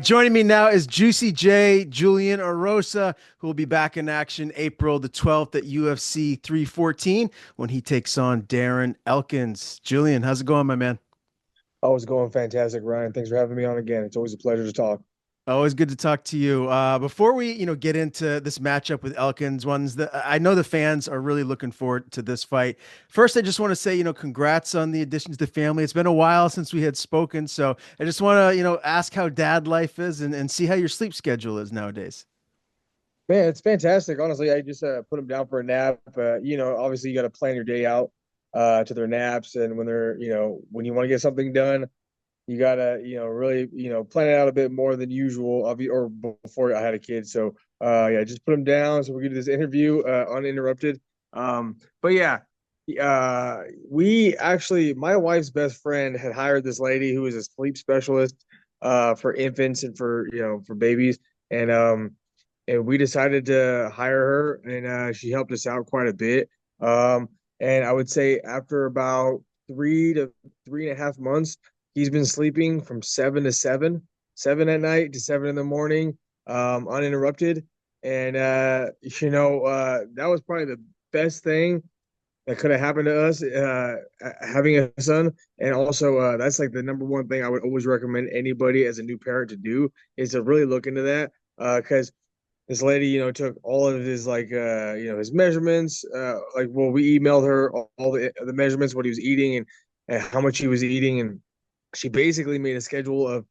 Joining me now is Juicy J, Julian Erosa, who will be back in action April the 12th at UFC 314 when he takes on Darren Elkins. Julian, how's it going, my man? Oh, it's going fantastic, Ryan. Thanks for having me on again. It's always a pleasure to talk. Always good to talk to you. Before we, get into this matchup with Elkins, ones that I know the fans are really looking forward to this fight. First, I just want to say, congrats on the addition to the family. It's been a while since we had spoken, so I just want to, ask how dad life is and see how your sleep schedule is nowadays. Man, it's fantastic. Honestly, I just put them down for a nap. Obviously you got to plan your day out to their naps, and when when you want to get something done, you gotta, really, plan it out a bit more than usual. Or before I had a kid, so yeah, just put them down so we can do this interview uninterrupted. But yeah, we actually, my wife's best friend had hired this lady who is a sleep specialist for infants and for babies, and and we decided to hire her, and she helped us out quite a bit. Um, and I would say after about 3 to 3.5 months, he's been sleeping from 7 at night to 7 in the morning, uninterrupted. And that was probably the best thing that could have happened to us, having a son. And also, that's like the number one thing I would always recommend anybody as a new parent to do, is to really look into that. Because this lady, took all of his, like, his measurements. We emailed her all the measurements, what he was eating, and how much he was eating, and she basically made a schedule of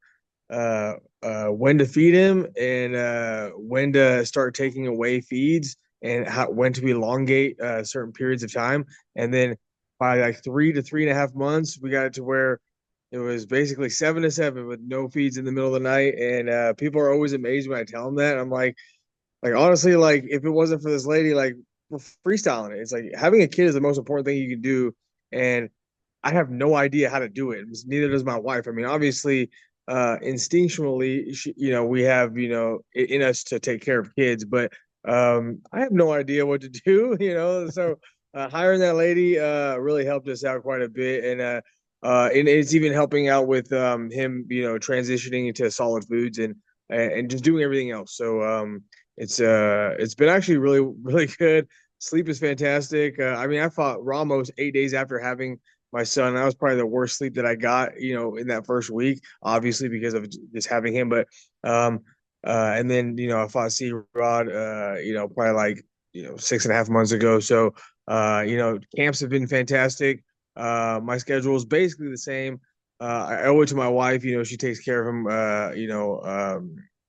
when to feed him, and when to start taking away feeds, and when to elongate certain periods of time. And then by like 3 to 3.5 months, we got it to where it was basically 7 to 7 with no feeds in the middle of the night. And people are always amazed when I tell them that. I'm like, honestly, like, if it wasn't for this lady, like, we're freestyling it. It's like having a kid is the most important thing you can do. And I have no idea how to do it. Neither does my wife. I mean, obviously, instinctually, we have, in us to take care of kids, but I have no idea what to do, So hiring that lady really helped us out quite a bit. And it's even helping out with him, transitioning into solid foods, and just doing everything else. So it's been actually really, really good. Sleep is fantastic. I mean, I fought Ramos 8 days after having my son. That was probably the worst sleep that I got, in that first week, obviously because of just having him. But and then, I fought C Rod, probably like, 6.5 months ago. So camps have been fantastic. My schedule is basically the same. I owe it to my wife. She takes care of him.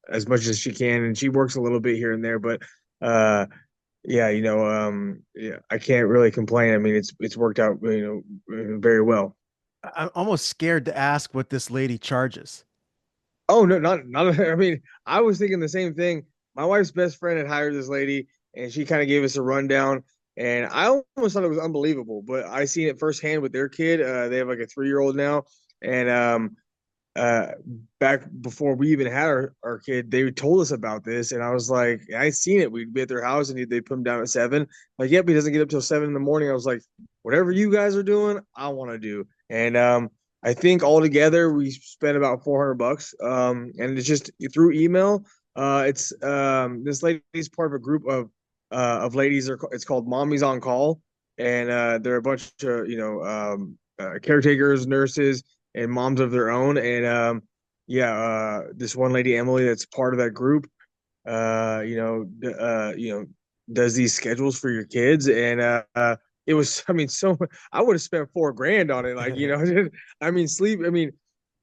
As much as she can, and she works a little bit here and there, but yeah, yeah, I can't really complain. I mean, it's worked out, very well. I'm almost scared to ask what this lady charges. Oh no, not. I mean, I was thinking the same thing. My wife's best friend had hired this lady, and she kind of gave us a rundown, and I almost thought it was unbelievable. But I seen it firsthand with their kid. They have like a 3-year-old now, and uh back before we even had our kid, they told us about this, and I was like, I seen it. We'd be at their house, and they put him down at 7. Like, yep, he doesn't get up till 7 in the morning. I was like, whatever you guys are doing, I want to do. And I think altogether we spent about $400. And it's just through email. It's This lady's part of a group of ladies. It's called Mommies on Call, and they're a bunch of, caretakers, nurses, and moms of their own. And yeah, this one lady, Emily, that's part of that group, does these schedules for your kids. And it was, I mean, so I would have spent 4 grand on it. Like, I mean, sleep. I mean,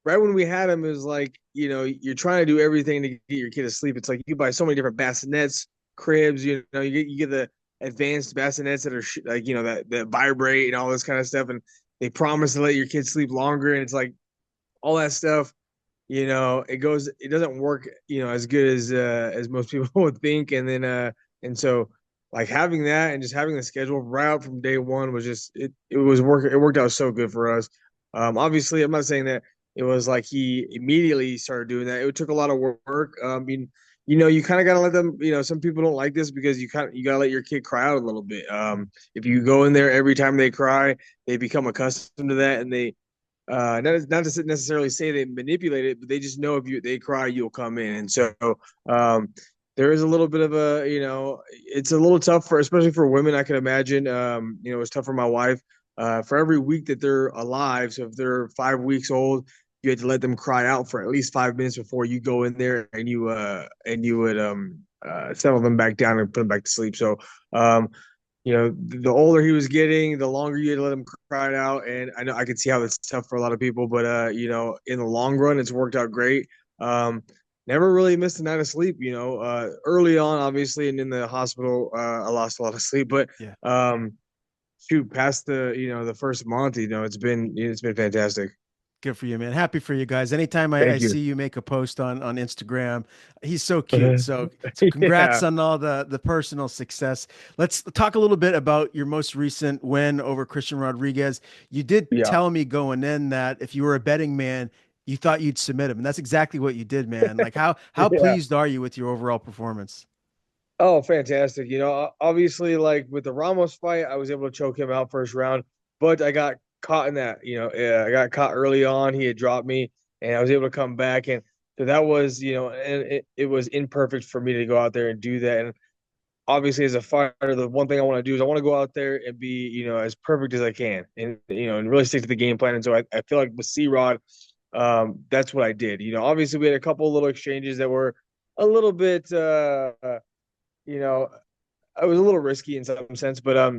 right when we had him, it was like, you're trying to do everything to get your kid to sleep. It's like you buy so many different bassinets, cribs. You get the advanced bassinets that are like, that vibrate and all this kind of stuff, and they promise to let your kids sleep longer, and it's like all that stuff. It doesn't work, as good as most people would think. And then and so, like, having that and just having the schedule right out from day one was just, it worked out so good for us. Obviously, I'm not saying that it was like he immediately started doing that. It took a lot of work. I mean, you kind of got to let them, some people don't like this because you got to let your kid cry out a little bit. If you go in there every time they cry, they become accustomed to that, and not to necessarily say they manipulate it, but they just know if they cry, you'll come in. And so um, there is a little bit of a, it's a little tough for, especially for women. I can imagine, it's tough for my wife. For every week that they're alive, so if they're 5 weeks old, you had to let them cry out for at least 5 minutes before you go in there and you would settle them back down and put them back to sleep. So um, the older he was getting, the longer you had to let him cry it out. And I know I could see how that's tough for a lot of people, but in the long run, it's worked out great. Never really missed a night of sleep. Early on, obviously, and in the hospital, I lost a lot of sleep. But Yeah. shoot, past the first month, it's been fantastic. Good for you, man. Happy for you guys. Anytime I Thank you. see you make a post on Instagram, he's so cute. So congrats Yeah, on all the personal success. Let's talk a little bit about your most recent win over Christian Rodriguez. You did yeah, tell me going in that if you were a betting man, you thought you'd submit him, and that's exactly what you did, man. Like how yeah. pleased are you with your overall performance? Oh, fantastic. Obviously, like with the Ramos fight, I was able to choke him out first round, but I got caught in that. I got caught early on. He had dropped me, and I was able to come back. And so that was, and it was imperfect for me to go out there and do that. And obviously, as a fighter, the one thing I want to do is I want to go out there and be, as perfect as I can and really stick to the game plan. And so I feel like with C Rod, that's what I did. Obviously, we had a couple little exchanges that were a little bit, you know, it was a little risky in some sense, but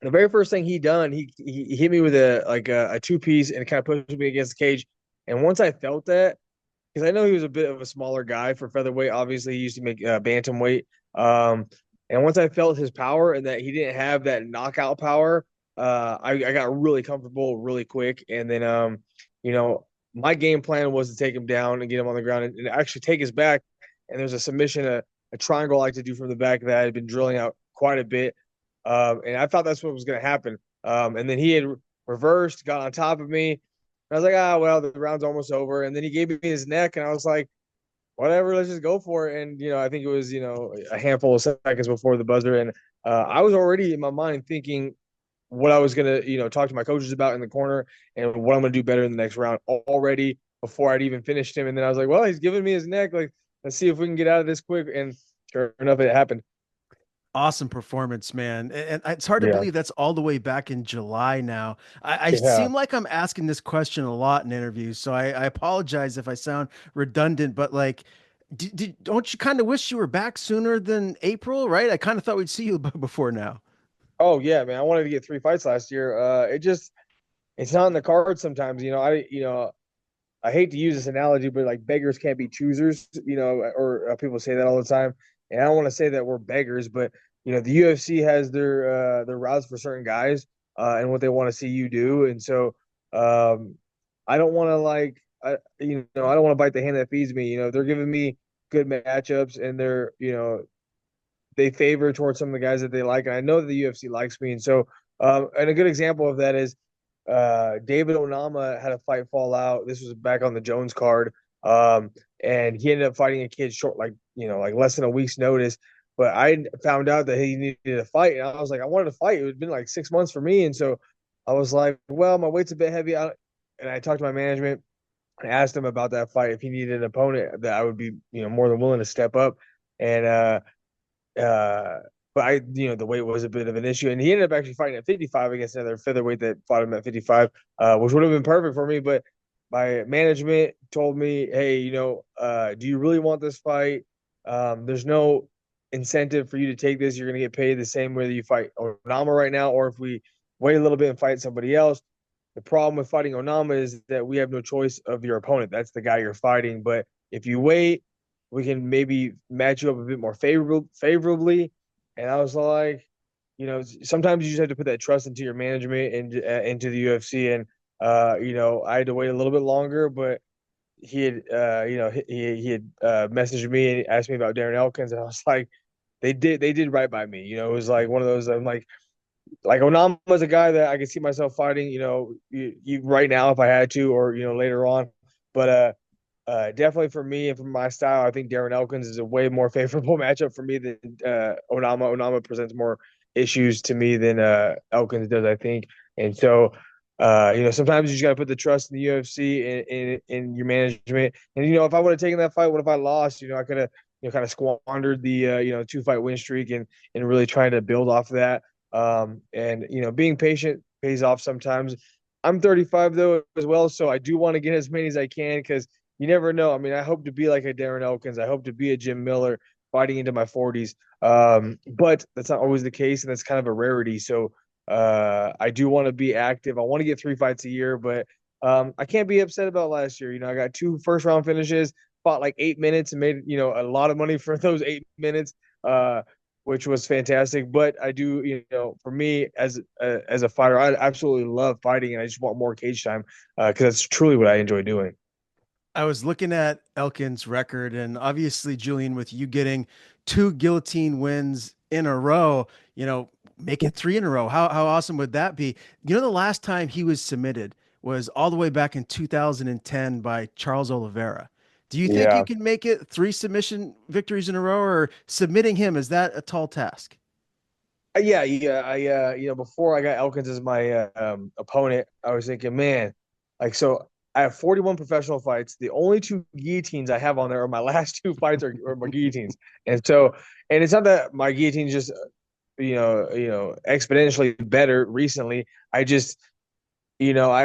the very first thing he done, he hit me with a two piece and kind of pushed me against the cage. And once I felt that, because I know he was a bit of a smaller guy for featherweight, obviously he used to make bantamweight. And once I felt his power and that he didn't have that knockout power, I got really comfortable really quick. And then you know, my game plan was to take him down and get him on the ground and actually take his back. And there's a submission, a triangle I like to do from the back that I had been drilling out quite a bit. And I thought that's what was going to happen. And then he had reversed, got on top of me. I was like, well, the round's almost over. And then he gave me his neck, and I was like, whatever, let's just go for it. And, I think it was, a handful of seconds before the buzzer. And I was already in my mind thinking what I was going to, talk to my coaches about in the corner and what I'm going to do better in the next round already before I'd even finished him. And then I was like, well, he's giving me his neck. Like, let's see if we can get out of this quick. And sure enough, it happened. Awesome performance, man. And it's hard to Yeah. believe that's all the way back in July now. I Yeah. seem like I'm asking this question a lot in interviews, so I apologize if I sound redundant, but like, don't you kind of wish you were back sooner than April, right? I kind of thought we'd see you before now. Oh yeah, man. I wanted to get 3 fights last year. It's not in the cards sometimes. I hate to use this analogy, but like beggars can't be choosers, or people say that all the time. And I don't want to say that we're beggars, but the UFC has their routes for certain guys, and what they want to see you do. And so I don't want to I don't want to bite the hand that feeds me. They're giving me good matchups, and they favor towards some of the guys that they like. And I know that the UFC likes me. And so, and a good example of that is David Onama had a fight fall out. This was back on the Jones card. And he ended up fighting a kid short, like less than a week's notice. But I found out that he needed a fight. And I was like, I wanted to fight. It had been like 6 months for me. And so I was like, well, my weight's a bit heavy. And I talked to my management and asked him about that fight. If he needed an opponent that I would be, more than willing to step up. And, uh, but the weight was a bit of an issue, and he ended up actually fighting at 55 against another featherweight that fought him at 55, which would have been perfect for me. But my management told me, hey, do you really want this fight? There's no incentive for you to take this. You're going to get paid the same whether you fight Onama right now or if we wait a little bit and fight somebody else. The problem with fighting Onama is that we have no choice of your opponent. That's the guy you're fighting. But if you wait, we can maybe match you up a bit more favorably. And I was like, sometimes you just have to put that trust into your management and into the UFC. And I had to wait a little bit longer, but he had he had messaged me and asked me about Darren Elkins, and I was like, they did right by me. It was like one of those. I'm like Onama was a guy that I could see myself fighting. Right now if I had to, or later on, but definitely for me and for my style, I think Darren Elkins is a way more favorable matchup for me than Onama. Onama presents more issues to me than Elkins does, I think. And so Sometimes you just got to put the trust in the UFC and in your management. And if I would have taken that fight, what if I lost? I could have kind of squandered the 2-fight win streak and really trying to build off of that. And being patient pays off sometimes. I'm 35 though as well, so I do want to get as many as I can because you never know. I mean, I hope to be like a Darren Elkins. I hope to be a Jim Miller fighting into my 40s. But that's not always the case, and that's kind of a rarity. So I do want to be active. I want to get 3 fights a year, but I can't be upset about last year. I got 2 first round finishes, fought like 8 minutes, and made a lot of money for those 8 minutes, uh, which was fantastic. But I do, for me as a fighter, I absolutely love fighting, and I just want more cage time because that's truly what I enjoy doing. I was looking at Elkin's record, and obviously, Julian, with you getting two guillotine wins in a row, making three in a row, how awesome would that be? The last time he was submitted was all the way back in 2010 by Charles Oliveira. Do you think you Yeah. can make it three submission victories in a row, or submitting him, is that a tall task? Yeah, yeah. Before I got Elkins as my opponent, I was thinking, man, so I have 41 professional fights. The only two guillotines I have on there are my last 2 fights are my guillotines. And it's not that my guillotines just, exponentially better recently. I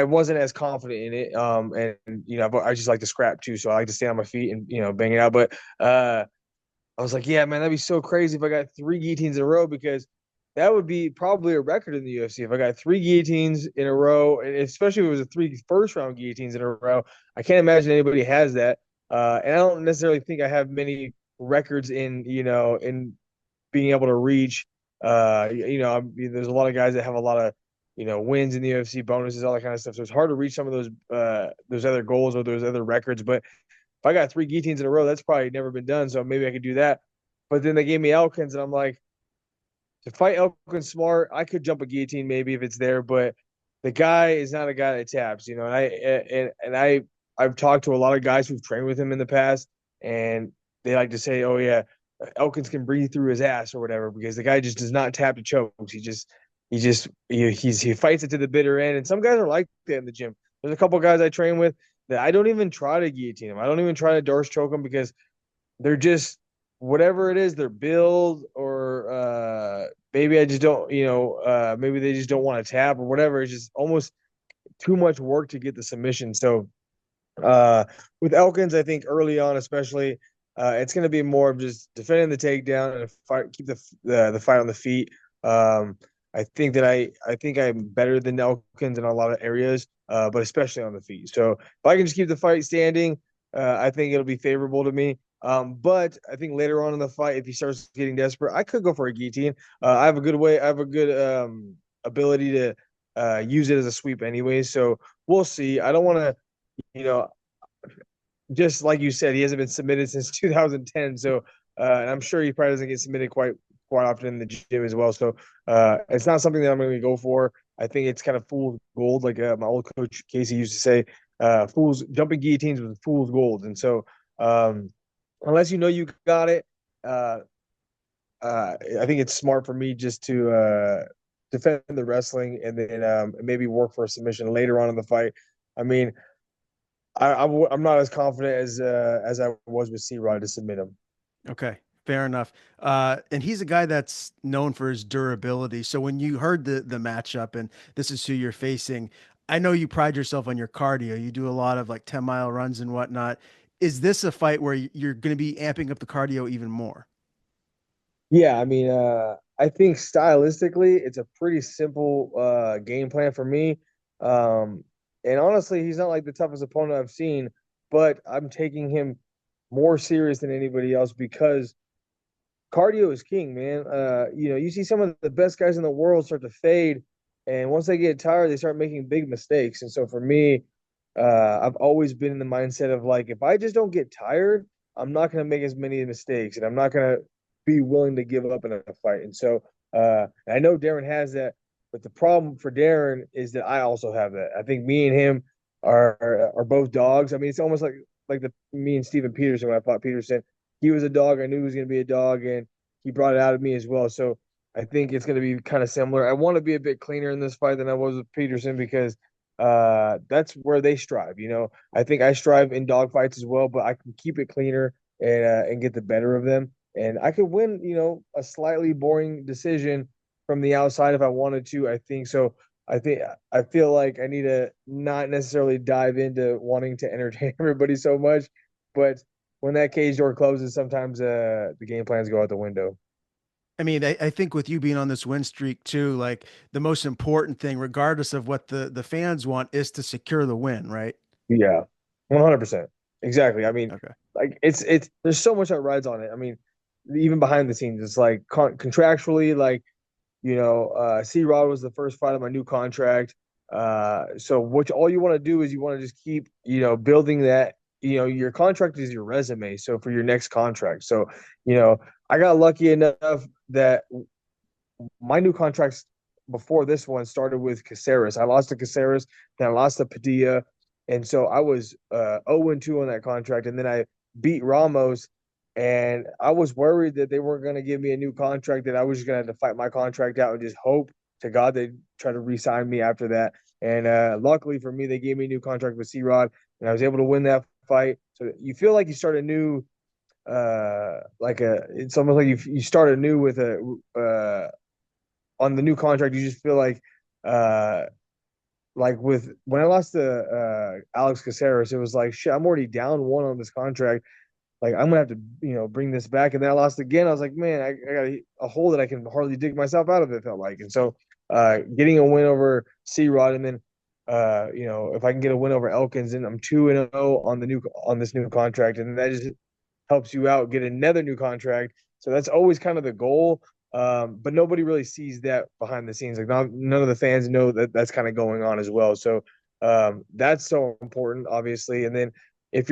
wasn't as confident in it. I just like to scrap too. So I like to stand on my feet and, bang it out. But I was like, yeah, man, that'd be so crazy if I got 3 guillotines in a row because that would be probably a record in the UFC. If I got 3 guillotines in a row, and especially if it was a 3 first round guillotines in a row, I can't imagine anybody has that. And I don't necessarily think I have many records in being able to reach. There's a lot of guys that have a lot of wins in the UFC, bonuses, all that kind of stuff. So it's hard to reach some of those other goals or those other records. But if I got 3 guillotines in a row, that's probably never been done. So maybe I could do that. But then they gave me Elkins, and I'm like, to fight Elkins smart, I could jump a guillotine maybe if it's there, but the guy is not a guy that taps, I've talked to a lot of guys who've trained with him in the past, and they like to say, "Oh yeah, Elkins can breathe through his ass or whatever," because the guy just does not tap to chokes. He fights it to the bitter end, and some guys are like that in the gym. There's a couple guys I train with that I don't even try to guillotine them. I don't even try to Dorsey choke them because they're just whatever it is, their build or maybe I just don't, maybe they just don't want to tap or whatever. It's just almost too much work to get the submission. So uh, with Elkins, I think early on, especially, it's going to be more of just defending the takedown and fight, keep the fight on the feet. I think I'm better than Elkins in a lot of areas, but especially on the feet. So if I can just keep the fight standing, I think it'll be favorable to me. But I think later on in the fight, if he starts getting desperate, I could go for a guillotine. I have a good way. I have a good ability to use it as a sweep, anyway. So we'll see. I don't want to, you know, just like you said, he hasn't been submitted since 2010. So, and I'm sure he probably doesn't get submitted quite often in the gym as well. So, it's not something that I'm going to go for. I think it's kind of fool's gold, like my old coach Casey used to say, "Fools jumping guillotines with fool's gold." And so, unless you got it, uh, I think it's smart for me just to defend the wrestling and then maybe work for a submission later on in the fight. I mean, I'm not as confident as I was with C Rod to submit him. Okay, fair enough. And he's a guy that's known for his durability. So when you heard the matchup and this is who you're facing, I know you pride yourself on your cardio. You do a lot of like 10-mile runs and whatnot. Is this a fight where you're going to be amping up the cardio even more? Yeah, I mean, I think stylistically, it's a pretty simple game plan for me. Um, and honestly, he's not like the toughest opponent I've seen, but I'm taking him more serious than anybody else because cardio is king, man. You see some of the best guys in the world start to fade, and once they get tired, they start making big mistakes. And so for me, I've always been in the mindset of like, if I just don't get tired, I'm not going to make as many mistakes, and I'm not going to be willing to give up in a fight. And so I know Darren has that, but the problem for Darren is that I also have that. I think me and him are both dogs. I mean, it's almost like the me and Steven Peterson when I fought Peterson. He was a dog. I knew he was going to be a dog, and he brought it out of me as well. So I think it's going to be kind of similar. I want to be a bit cleaner in this fight than I was with Peterson because that's where they strive. I think I strive in dogfights as well, but I can keep it cleaner and get the better of them. And I could win, a slightly boring decision from the outside if I wanted to. I think so. I feel like I need to not necessarily dive into wanting to entertain everybody so much, but when that cage door closes, sometimes the game plans go out the window. I mean, I think with you being on this win streak too, like the most important thing, regardless of what the fans want, is to secure the win, right? Yeah, 100%. Exactly. I mean, Okay. like it's there's so much that rides on it. I mean, even behind the scenes, it's like contractually, like C Rod was the first fight of my new contract. So what all you want to do is you want to just keep, building that. Your contract is your resume. So for your next contract. So, you know, I got lucky enough that my new contracts before this one started with Caceres. I lost to Caceres, then I lost to Padilla, and so I was 0-2 on that contract, and then I beat Ramos, and I was worried that they weren't going to give me a new contract, that I was just going to have to fight my contract out and just hope to God they try to re-sign me after that. And luckily for me, they gave me a new contract with C Rod, and I was able to win that fight. So you feel like you start a new it's almost like you start anew with a on the new contract. You just feel uh with when I lost to Alex Caceres, it was like shit, I'm already down one on this contract. Like I'm gonna have to, bring this back. And then I lost again. I was like, man, I got a hole that I can hardly dig myself out of, it felt like. And so getting a win over C Rod, and then if I can get a win over Elkins, then I'm 2-0 on this new contract. And that just helps you out, get another new contract. So that's always kind of the goal. But nobody really sees that behind the scenes. Like none of the fans know that that's kind of going on as well. So that's so important, obviously. And then if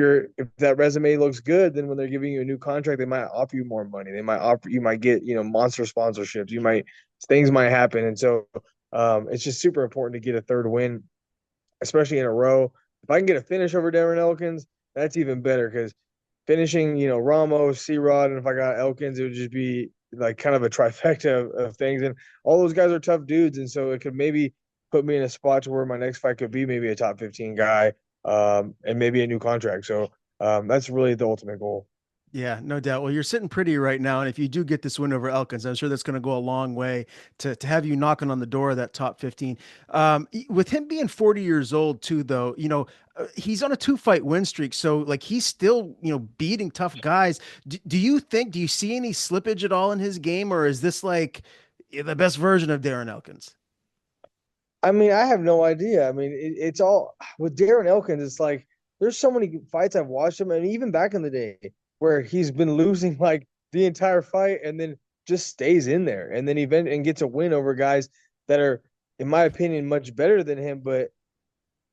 that resume looks good, then when they're giving you a new contract, they might offer you more money. You might get, monster sponsorships. Things might happen. And so it's just super important to get a third win, especially in a row. If I can get a finish over Darren Elkins, that's even better because finishing, Ramos, C Rod, and if I got Elkins, it would just be like kind of a trifecta of things. And all those guys are tough dudes. And so it could maybe put me in a spot to where my next fight could be maybe a top 15 guy, and maybe a new contract. So that's really the ultimate goal. Yeah, no doubt. Well, you're sitting pretty right now, and if you do get this win over Elkins, I'm sure that's going to go a long way to have you knocking on the door of that top 15. With him being 40 years old too, though, he's on a two-fight win streak, so like he's still beating tough guys. Do you see any slippage at all in his game, or is this like the best version of Darren Elkins? I mean, I have no idea. I mean, it's all with Darren Elkins. It's like there's so many fights I've watched him, and even back in the day where he's been losing like the entire fight, and then just stays in there, and then and gets a win over guys that are, in my opinion, much better than him. But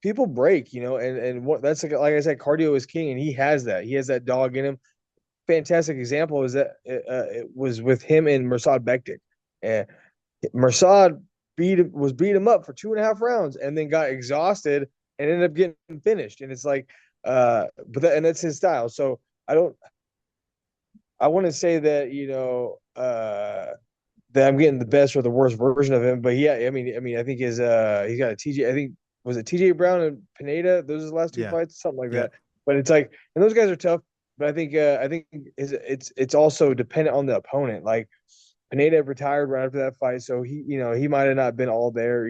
people break, and what that's like I said, cardio is king, and he has that. He has that dog in him. Fantastic example is that it was with him and Mirsad Bektic. And Mirsad beat him up for 2.5 rounds and then got exhausted and ended up getting finished. And it's like, and that's his style. So I wouldn't say that that I'm getting the best or the worst version of him. But yeah, I think he's got a TJ. I think was it TJ Brown and Pineda? Those are his last two Yeah, fights, something like yeah, that. But it's like, and those guys are tough. But I think it's also dependent on the opponent. Like Pineda retired right after that fight, so he might have not been all there,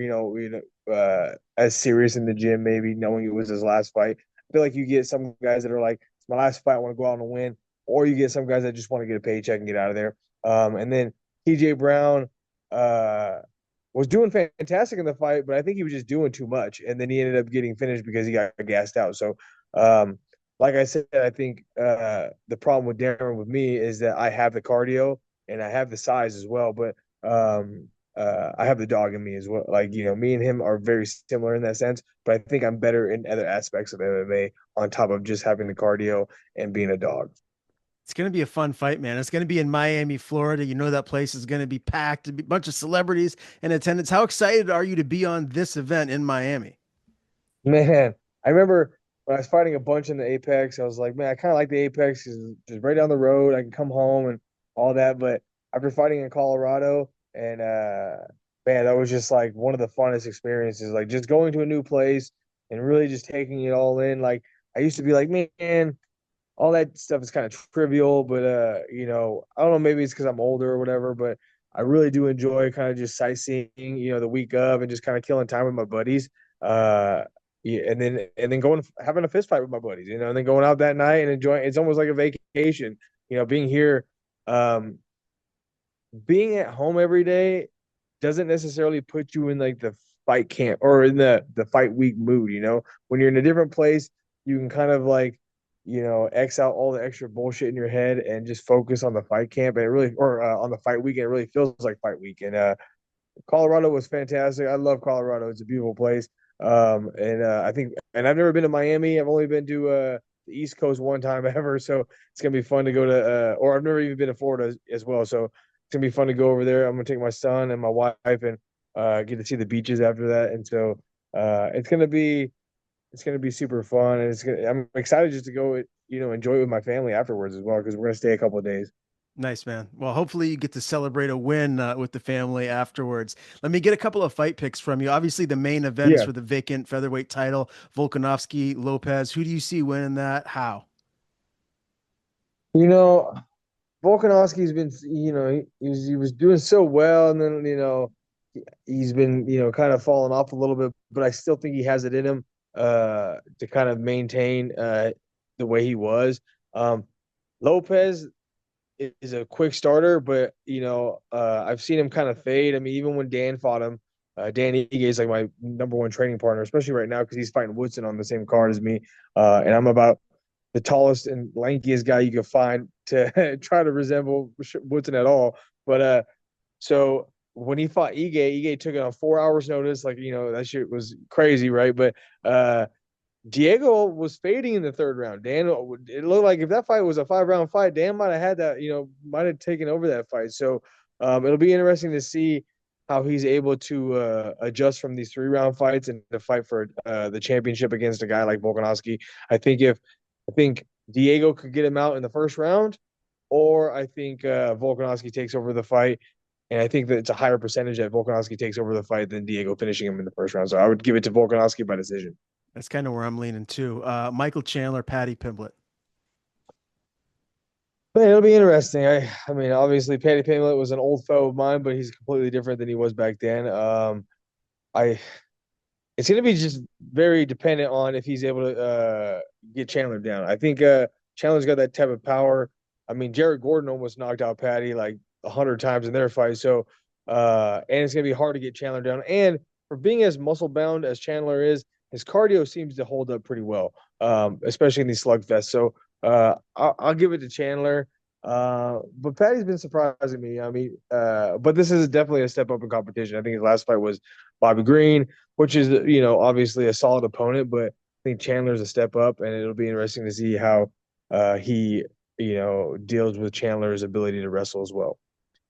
as serious in the gym, maybe knowing it was his last fight. I feel like you get some guys that are like, it's my last fight, I want to go out and win, or you get some guys that just want to get a paycheck and get out of there. And then TJ Brown was doing fantastic in the fight, but I think he was just doing too much, and then he ended up getting finished because he got gassed out. So, like I said, I think the problem with Darren with me is that I have the cardio and I have the size as well, but I have the dog in me as well. Like, me and him are very similar in that sense, but I think I'm better in other aspects of MMA on top of just having the cardio and being a dog. it's going to be a fun fight, man. It's going to be in Miami, Florida. That place is going to be packed, a bunch of celebrities in attendance. How excited are you to be on this event in Miami? Man, I remember when I was fighting a bunch in the Apex, I was like, man, I kind of like the Apex because it's just right down the road. I can come home and all that. But after fighting in Colorado and man, that was just like one of the funnest experiences. Like just going to a new place and really just taking it all in. Like I used to be like, man, all that stuff is kind of trivial, but I don't know, maybe it's because I'm older or whatever, but I really do enjoy kind of just sightseeing, the week of and just kind of killing time with my buddies. Uh, yeah, and then going having a fist fight with my buddies, and then going out that night and enjoying. It's almost like a vacation, being here. Um, being at home every day doesn't necessarily put you in like the fight camp or in the fight week mood. When you're in a different place, you can kind of like, X out all the extra bullshit in your head and just focus on the fight camp and it really or on the fight week, and it really feels like fight week. And Colorado was fantastic. I love Colorado. It's a beautiful place. And I think, and I've never been to Miami. I've only been to the East Coast one time ever. So it's gonna be fun to go to, or I've never even been to Florida as well. So it's gonna be fun to go over there. I'm gonna take my son and my wife and get to see the beaches after that. And so it's gonna be super fun. And I'm excited just to go, enjoy it with my family afterwards as well because we're gonna stay a couple of days. Nice, man. Well, hopefully you get to celebrate a win with the family afterwards. Let me get a couple of fight picks from you. Obviously, the main event is Yeah, for the vacant featherweight title, Volkanovski, Lopez. Who do you see winning that? How? you know, Volkanovski's been, he was doing so well, and then he's been kind of falling off a little bit, but I still think he has it in him to kind of maintain the way he was. Um, Lopez is a quick starter, but I've seen him kind of fade. I mean, even when Dan fought him, Dan Ige is like my number one training partner, especially right now because he's fighting Woodson on the same card as me, and I'm about the tallest and lankiest guy you could find to try to resemble Woodson at all. But so when he fought Ige took it on 4 hours notice. Like, that shit was crazy, right? But Diego was fading in the third round. Dan, it looked like if that fight was a 5 round fight, Dan might have had that, might have taken over that fight. So it'll be interesting to see how he's able to adjust from these 3 round fights and to fight for the championship against a guy like Volkanovski. I think Diego could get him out in the first round, or I think Volkanovski takes over the fight. And I think that it's a higher percentage that Volkanovski takes over the fight than Diego finishing him in the first round. So I would give it to Volkanovski by decision. That's kind of where I'm leaning too. Michael Chandler, Patty Pimblett. Man, it'll be interesting. I mean, obviously, Paddy Pimblett was an old foe of mine, but he's completely different than he was back then. I It's going to be just very dependent on if he's able to get Chandler down. I think Chandler's got that type of power. I mean, Jared Gordon almost knocked out Patty like 100 times in their fight. So, and it's going to be hard to get Chandler down. And for being as muscle bound as Chandler is, his cardio seems to hold up pretty well, especially in these slugfests. So, I'll give it to Chandler. But Patty's been surprising me. I mean, but this is definitely a step up in competition. I think his last fight was Bobby Green, which is obviously a solid opponent, but I think Chandler's a step up, and it'll be interesting to see how he deals with Chandler's ability to wrestle as well.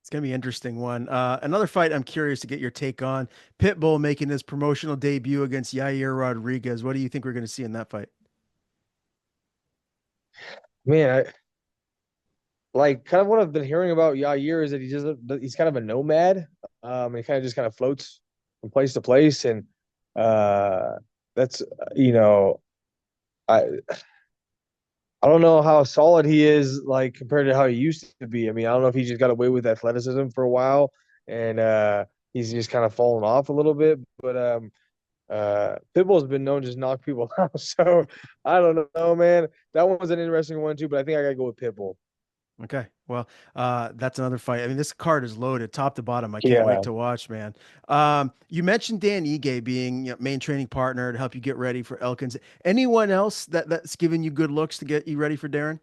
It's gonna be an interesting one. Another fight I'm curious to get your take on. Pitbull making his promotional debut against Yair Rodriguez. What do you think we're gonna see in that fight? Man, like kind of what I've been hearing about Yair is that he's kind of a nomad. He kind of just kind of floats from place to place, and uh, that's you know I I don't know how solid he is like compared to how he used to be. I mean, I don't know if he just got away with athleticism for a while and he's just kind of fallen off a little bit. But Pitbull's been known to just knock people out. So I don't know, man. That one was an interesting one too, but I think I gotta go with Pitbull. Okay. Well, that's another fight. I mean, this card is loaded top to bottom. I can't wait Yeah. to watch, man. You mentioned Dan Ige being main training partner to help you get ready for Elkins. Anyone else that's giving you good looks to get you ready for Darren?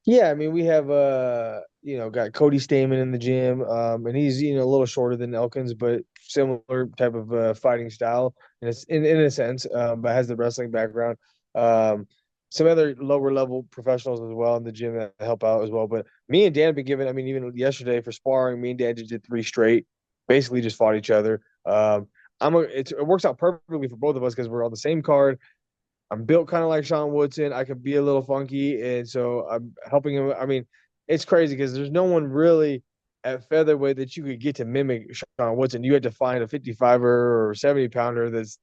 Yeah, I mean we have got Cody Stamen in the gym, and he's a little shorter than Elkins, but similar type of fighting style, and it's in a sense, but has the wrestling background. Um, some other lower level professionals as well in the gym that help out as well. But me and Dan have been given, I mean, even yesterday for sparring, me and Dan just did three straight, basically just fought each other. It works out perfectly for both of us because we're on the same card. I'm built kind of like Sean Woodson. I could be a little funky, and so I'm helping him. I mean, it's crazy because there's no one really. at featherweight that you could get to mimic Sean Woodson. You had to find a 55er or 70 pounder that's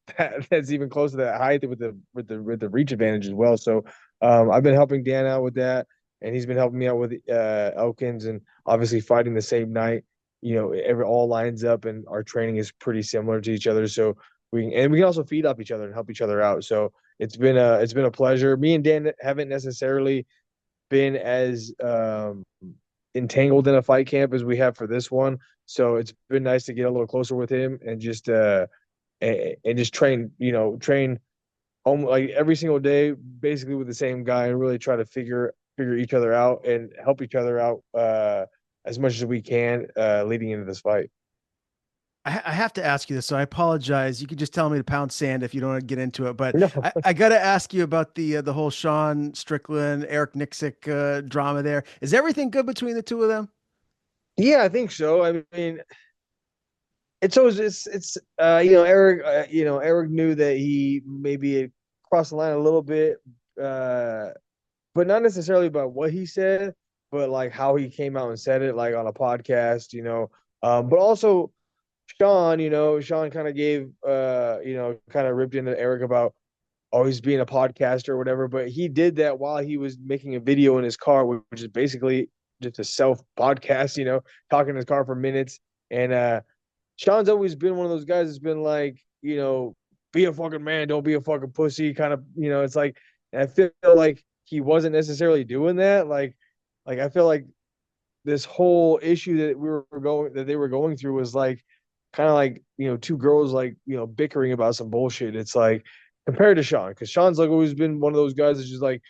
even close to that height with the reach advantage as well. So I've been helping Dan out with that, and he's been helping me out with Elkins, and obviously fighting the same night. You know, every all lines up, and our training is pretty similar to each other. So we can also feed off each other and help each other out. So it's been a pleasure. Me and Dan haven't necessarily been as entangled in a fight camp as we have for this one. So it's been nice to get a little closer with him and just train, train like every single day, basically with the same guy, and really try to figure each other out and help each other out as much as we can leading into this fight. I have to ask you this, so I apologize. You can just tell me to pound sand if you don't want to get into it, but No. I got to ask you about the whole Sean Strickland, Eric Nicksick drama there. Is everything good between the two of them? Yeah, I think so. I mean, it's always it's Eric knew that he maybe had crossed the line a little bit, uh, but not necessarily about what he said, but like how he came out and said it, like on a podcast, but also Sean kind of gave kind of ripped into Eric about always being a podcaster or whatever, but he did that while he was making a video in his car, which is basically just a self podcast, talking in his car for minutes. And Sean's always been one of those guys that's been like, be a fucking man, don't be a fucking pussy, kind of, it's like, and I feel like he wasn't necessarily doing that. Like I feel like this whole issue that they were going through was like kind of like two girls like bickering about some bullshit. It's like compared to Sean, because Sean's like always been one of those guys that's just like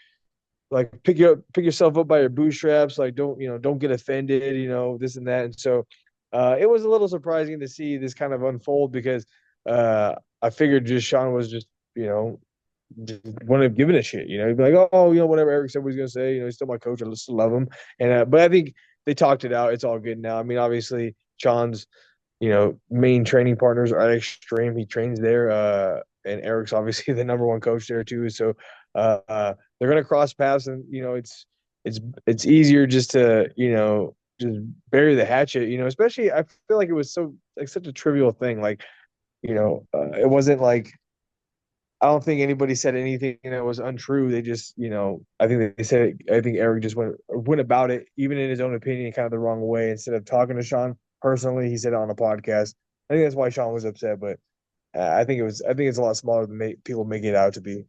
pick yourself up by your bootstraps, like don't get offended, this and that. And so it was a little surprising to see this kind of unfold because I figured just Sean was just wouldn't have given a shit. He'd be like, oh, whatever Eric said what he's gonna say. He's still my coach. I still love him. And but I think they talked it out. It's all good now. I mean, obviously, Sean's main training partners are at Extreme. He trains there, and Eric's obviously the number one coach there too. So they're gonna cross paths, and it's easier just to just bury the hatchet. Especially I feel like it was so like such a trivial thing. Like it wasn't like I don't think anybody said anything that was untrue. They just, I think they said I think Eric just went about it, even in his own opinion, kind of the wrong way. Instead of talking to Sean personally, he said it on a podcast. I think that's why Sean was upset. But I think it's a lot smaller than people make it out to be.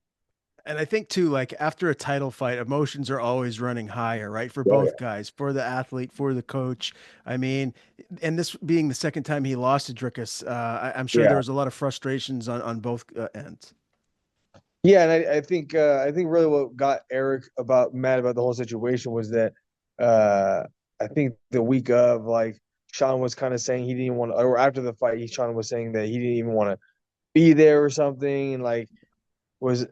And I think too, like after a title fight, emotions are always running higher, right? For Oh both yeah, guys, for the athlete, for the coach. I mean, and this being the second time he lost to Drickus, I'm sure there yeah, was a lot of frustrations on both ends. yeah. And I think really what got Eric mad about the whole situation was that uh, I think the week of like Sean was kind of saying he didn't want to, or after the fight, Sean was saying that he didn't even want to be there or something, and like was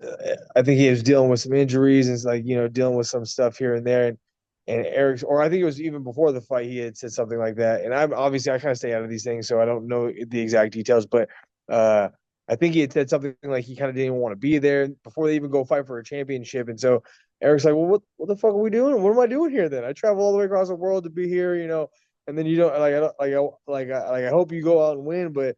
I think he was dealing with some injuries and it's like dealing with some stuff here and there, and Eric's, or I think it was even before the fight he had said something like that, and I'm obviously I kind of stay out of these things so I don't know the exact details, but uh I think he had said something like he kind of didn't want to be there before they even go fight for a championship, and so Eric's like, well, what the fuck are we doing? What am I doing here then? I travel all the way across the world to be here, and then you don't like I don't like I hope you go out and win, but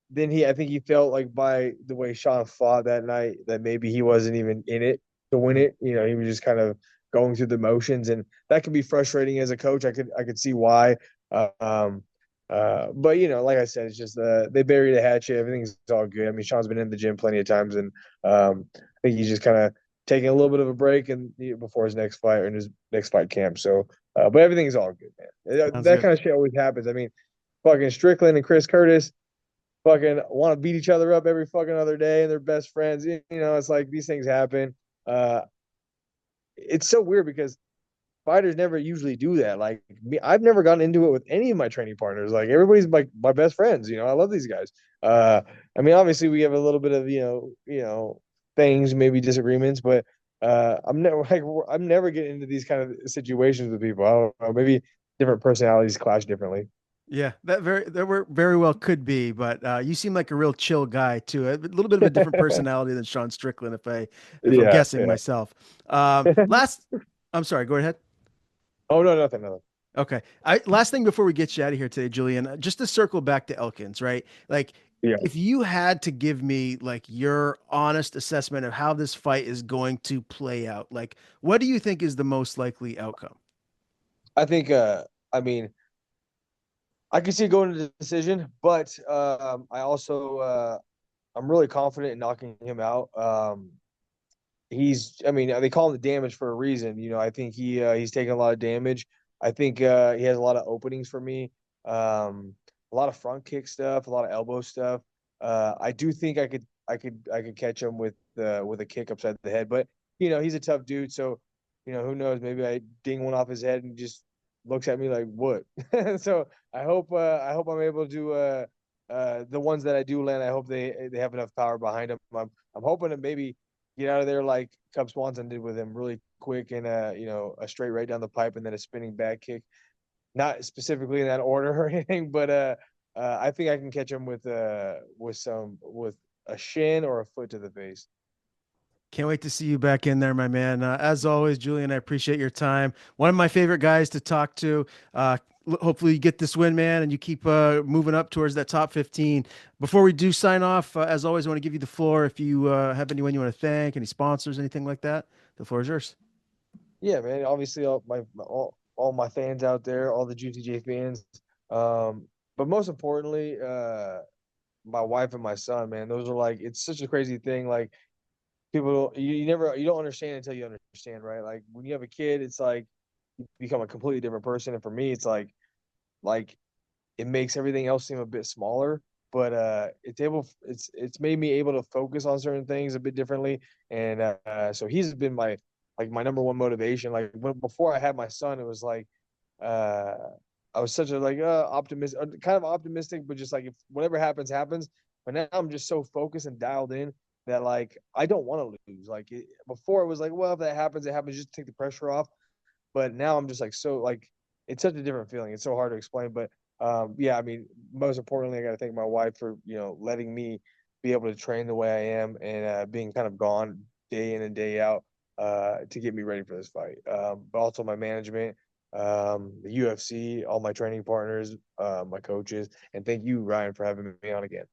then I think he felt like by the way Sean fought that night that maybe he wasn't even in it to win it. He was just kind of going through the motions, and that can be frustrating as a coach. I could see why. Um, but like I said, it's just they buried the hatchet. Everything's all good. I mean, Sean's been in the gym plenty of times, and I think he's just kind of taking a little bit of a break and before his next fight or in his next fight camp. So, but everything's all good, man. Sounds That good. kind of shit always happens. I mean, fucking Strickland and Chris Curtis fucking want to beat each other up every fucking other day and they're best friends. It's like these things happen. Uh, it's so weird because fighters never usually do that. Like me, I've never gotten into it with any of my training partners. Like everybody's like my best friends. I love these guys. I mean, obviously we have a little bit of things, maybe disagreements, but I'm never getting into these kind of situations with people. I don't know. Maybe different personalities clash differently. Yeah, that were very well could be, but you seem like a real chill guy too. A little bit of a different personality than Sean Strickland, if I'm Yeah, guessing yeah. myself. I'm sorry. Go ahead. Oh no, nothing, nothing. Okay. Last thing before we get you out of here today, Julian, just to circle back to Elkins, right? Like, Yeah. if you had to give me like your honest assessment of how this fight is going to play out, like, what do you think is the most likely outcome? I think I mean I can see it going to the decision, but I also I'm really confident in knocking him out. I mean, they call him the damage for a reason. I think he's taking a lot of damage. I think he has a lot of openings for me. A lot of front kick stuff, a lot of elbow stuff. I do think I could catch him with a kick upside the head, but he's a tough dude, so who knows? Maybe I ding one off his head and just looks at me like what. So I hope I'm able to the ones that I do land. I hope they have enough power behind them. I'm hoping to maybe get out of there like Cub Swanson did with him, really quick and a straight right down the pipe and then a spinning back kick. Not specifically in that order or anything, but I think I can catch him with a shin or a foot to the face. Can't wait to see you back in there, my man. As always, Julian, I appreciate your time. One of my favorite guys to talk to. Hopefully, you get this win, man, and you keep moving up towards that top 15. Before we do sign off, as always, I want to give you the floor. If you have anyone you want to thank, any sponsors, anything like that, the floor is yours. Yeah, man. Obviously, all my fans out there, all the GTJ fans, but most importantly, my wife and my son, man. Those are like it's such a crazy thing. Like people you don't understand until you understand, right? Like when you have a kid, it's like you become a completely different person. And for me, it's like it makes everything else seem a bit smaller, but it's made me able to focus on certain things a bit differently. And so he's been my number one motivation. Like before I had my son, it was like uh I was such a like optimist, kind of optimistic, but just like if whatever happens, happens. But now I'm just so focused and dialed in that like I don't want to lose. Before it was like, well, if that happens, it happens. Just take the pressure off. But now I'm just like so like it's such a different feeling. It's so hard to explain. But yeah, I mean, most importantly, I got to thank my wife for letting me be able to train the way I am and being kind of gone day in and day out to get me ready for this fight. But also my management, the UFC, all my training partners, my coaches, and thank you, Ryan, for having me on again.